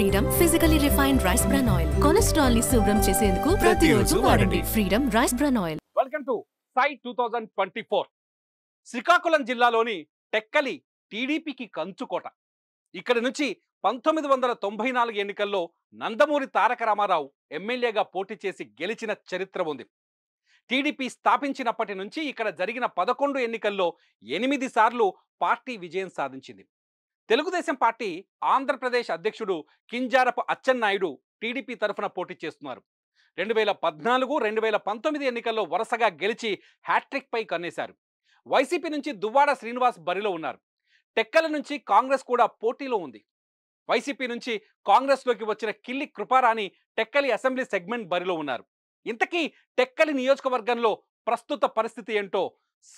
Freedom physically refined rice bran oil cholesterol ని శుభ్రం చేసేందుకు ప్రతిరోజు వాడండి freedom rice bran oil. Welcome to Sai 2024. Srikakulam జిల్లాలోని టెక్కలి టీడీపీకి కంచుకోట. ఇక్కడి నుంచి 1994 ఎన్నికల్లో నందమూరి తారక రామారావు ఎమ్మెల్యేగా పోటీ చేసి గెలిచిన చరిత్ర ఉంది. టీడీపీ స్థాపించినప్పటి నుంచి ఇక్కడ జరిగిన 11 ఎన్నికల్లో 8 సార్లు పార్టీ విజయం సాధించింది. తెలుగుదేశం పార్టీ ఆంధ్రప్రదేశ్ అధ్యక్షుడు కింజారపు అచ్చెన్నాయుడు టీడీపీ తరఫున పోటీ చేస్తున్నారు. 2014, 2019 ఎన్నికల్లో వరుసగా గెలిచి హ్యాట్రిక్ పై కన్నేశారు. వైసీపీ నుంచి దువ్వాడ శ్రీనివాస్ బరిలో ఉన్నారు. టెక్కల నుంచి కాంగ్రెస్ కూడా పోటీలో ఉంది. వైసీపీ నుంచి కాంగ్రెస్లోకి వచ్చిన కిల్లి కృపారాణి టెక్కలి అసెంబ్లీ సెగ్మెంట్ బరిలో ఉన్నారు. ఇంతకీ టెక్కలి నియోజకవర్గంలో ప్రస్తుత పరిస్థితి ఏంటో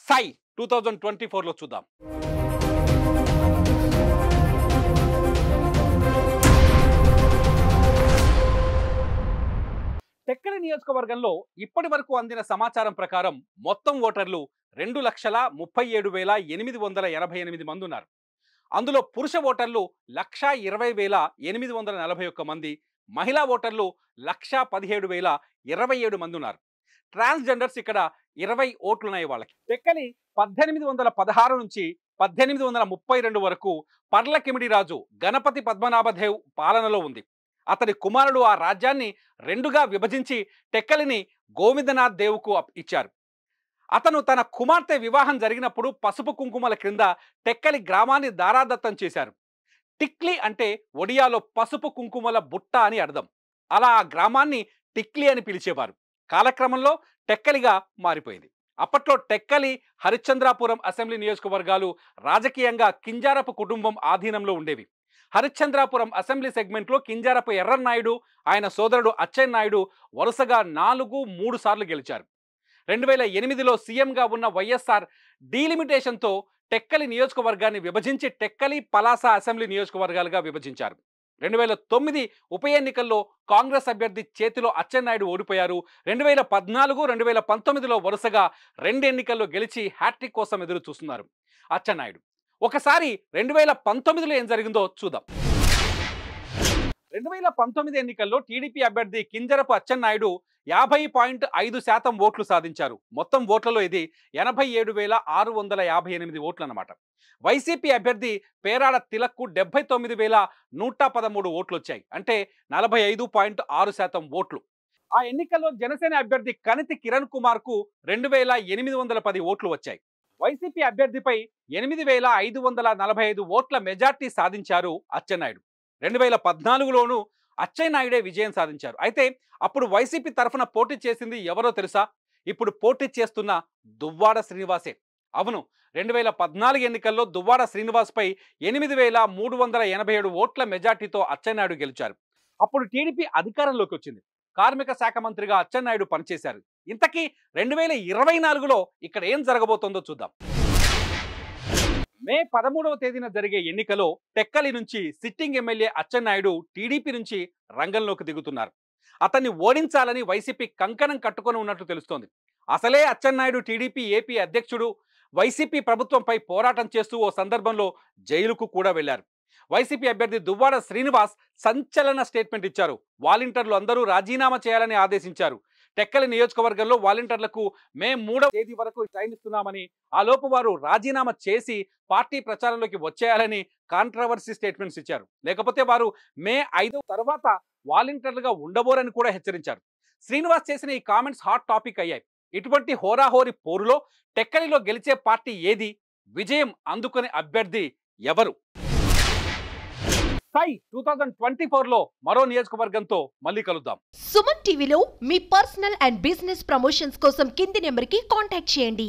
సాయి 2024లో చూద్దాం. టెక్కలి నియోజకవర్గంలో ఇప్పటి వరకు అందిన సమాచారం ప్రకారం మొత్తం ఓటర్లు 2,37,888 మంది ఉన్నారు. అందులో పురుష ఓటర్లు 1,20,841 మంది, మహిళా ఓటర్లు 1,17,027 మంది ఉన్నారు. ట్రాన్స్జెండర్స్ ఇక్కడ 20 ఓట్లున్నాయి వాళ్ళకి. టెక్కలి 1816 నుంచి 1832 వరకు పర్లకిమిడి రాజు గణపతి పద్మనాభదేవ్ పాలనలో ఉంది. అతని కుమారుడు ఆ రాజ్యాన్ని 2గా విభజించి టెక్కలిని గోవిందనాథ్ దేవుకు ఇచ్చారు. అతను తన కుమార్తె వివాహం జరిగినప్పుడు పసుపు కుంకుమల క్రింద టెక్కలి గ్రామాన్ని దారాదత్తం చేశారు. టిక్లీ అంటే ఒడియాలో పసుపు కుంకుమల బుట్ట అని అర్థం. అలా ఆ గ్రామాన్ని టిక్లీ అని పిలిచేవారు. కాలక్రమంలో టెక్కలిగా మారిపోయింది. అప్పట్లో టెక్కలి, హరిశ్చంద్రాపురం అసెంబ్లీ నియోజకవర్గాలు రాజకీయంగా కింజారపు కుటుంబం ఆధీనంలో ఉండేవి. హరిశ్చంద్రాపురం అసెంబ్లీ సెగ్మెంట్లో కింజారపు ఎర్రన్నాయుడు, ఆయన సోదరుడు అచ్చెన్నాయుడు వరుసగా 3 సార్లు గెలిచారు. 2008లో సీఎంగా ఉన్న వైఎస్ఆర్ డీలిమిటేషన్తో టెక్కలి నియోజకవర్గాన్ని విభజించి టెక్కలి, పలాస అసెంబ్లీ నియోజకవర్గాలుగా విభజించారు. 2009 ఉప ఎన్నికల్లో కాంగ్రెస్ అభ్యర్థి చేతిలో అచ్చెన్నాయుడు ఓడిపోయారు. 2014, 2019లో వరుసగా 2 ఎన్నికల్లో గెలిచి హ్యాట్రిక్ కోసం ఎదురు చూస్తున్నారు అచ్చెన్నాయుడు. ఒకసారి 2019లో ఏం జరిగిందో చూద్దాం. 2019 ఎన్నికల్లో టీడీపీ అభ్యర్థి కింజరపు అచ్చెన్నాయుడు 50.5% ఓట్లు సాధించారు. మొత్తం ఓట్లలో ఇది 87,658 ఓట్లు అన్నమాట. వైసీపీ అభ్యర్థి పేరాడ తిలక్కు 79,113 ఓట్లు వచ్చాయి. అంటే 45.6% ఓట్లు. ఆ ఎన్నికల్లో జనసేన అభ్యర్థి కనితి కిరణ్ కుమార్కు 2,810 ఓట్లు వచ్చాయి. వైసీపీ అభ్యర్థిపై 8,545 ఓట్ల మెజార్టీ సాధించారు అచ్చెన్నాయుడు. 2014లోనూ అచ్చెన్నాయుడే విజయం సాధించారు. అయితే అప్పుడు వైసీపీ తరఫున పోటీ చేసింది ఎవరో తెలుసా? ఇప్పుడు పోటీ చేస్తున్న దువ్వాడ శ్రీనివాసే. అవును, 2014 ఎన్నికల్లో దువ్వాడ శ్రీనివాస్పై 8,387 ఓట్ల మెజార్టీతో అచ్చెన్నాయుడు గెలిచారు. అప్పుడు టీడీపీ అధికారంలోకి వచ్చింది. కార్మిక శాఖ మంత్రిగా అచ్చెన్నాయుడు పనిచేశారు. ఇంతకీ 2024లో ఇక్కడ ఏం జరగబోతోందో చూద్దాం. మే 13వ తేదీన జరిగే ఎన్నికలో టెక్కలి నుంచి సిట్టింగ్ ఎమ్మెల్యే అచ్చెన్నాయుడు టీడీపీ నుంచి రంగంలోకి దిగుతున్నారు. అతన్ని ఓడించాలని వైసీపీ కంకణం కట్టుకొని ఉన్నట్లు తెలుస్తోంది. అసలే అచ్చెన్నాయుడు టీడీపీ ఏపీ అధ్యక్షుడు. వైసీపీ ప్రభుత్వంపై పోరాటం చేస్తూ ఓ సందర్భంలో జైలుకు కూడా వెళ్లారు. వైసీపీ అభ్యర్థి దువ్వాడ శ్రీనివాస్ సంచలన స్టేట్మెంట్ ఇచ్చారు. వాలంటీర్లు అందరూ రాజీనామా చేయాలని ఆదేశించారు. టెక్కలి నియోజకవర్గంలో వాలంటీర్లకు మే 3వ తేదీ వరకు టైం ఇస్తున్నామని, ఆ లోపు వారు రాజీనామా చేసి పార్టీ ప్రచారంలోకి వచ్చేయాలని కాంట్రవర్సీ స్టేట్మెంట్స్ ఇచ్చారు. లేకపోతే వారు మే 5 తర్వాత వాలంటీర్లుగా ఉండబోరని కూడా హెచ్చరించారు. శ్రీనివాస్ చేసిన ఈ కామెంట్స్ హాట్ టాపిక్ అయ్యాయి. ఇటువంటి హోరాహోరీ పోరులో టెక్కలిలో గెలిచే పార్టీ ఏది? విజయం అందుకునే అభ్యర్థి ఎవరు? సాయి 2024లో మరో నియోజకవర్గంతో మళ్ళీ కలుద్దాం. సుమన్ టీవీలో మీ పర్సనల్ అండ్ బిజినెస్ ప్రమోషన్స్ కోసం కింది నెంబర్కి కాంటాక్ట్ చేయండి.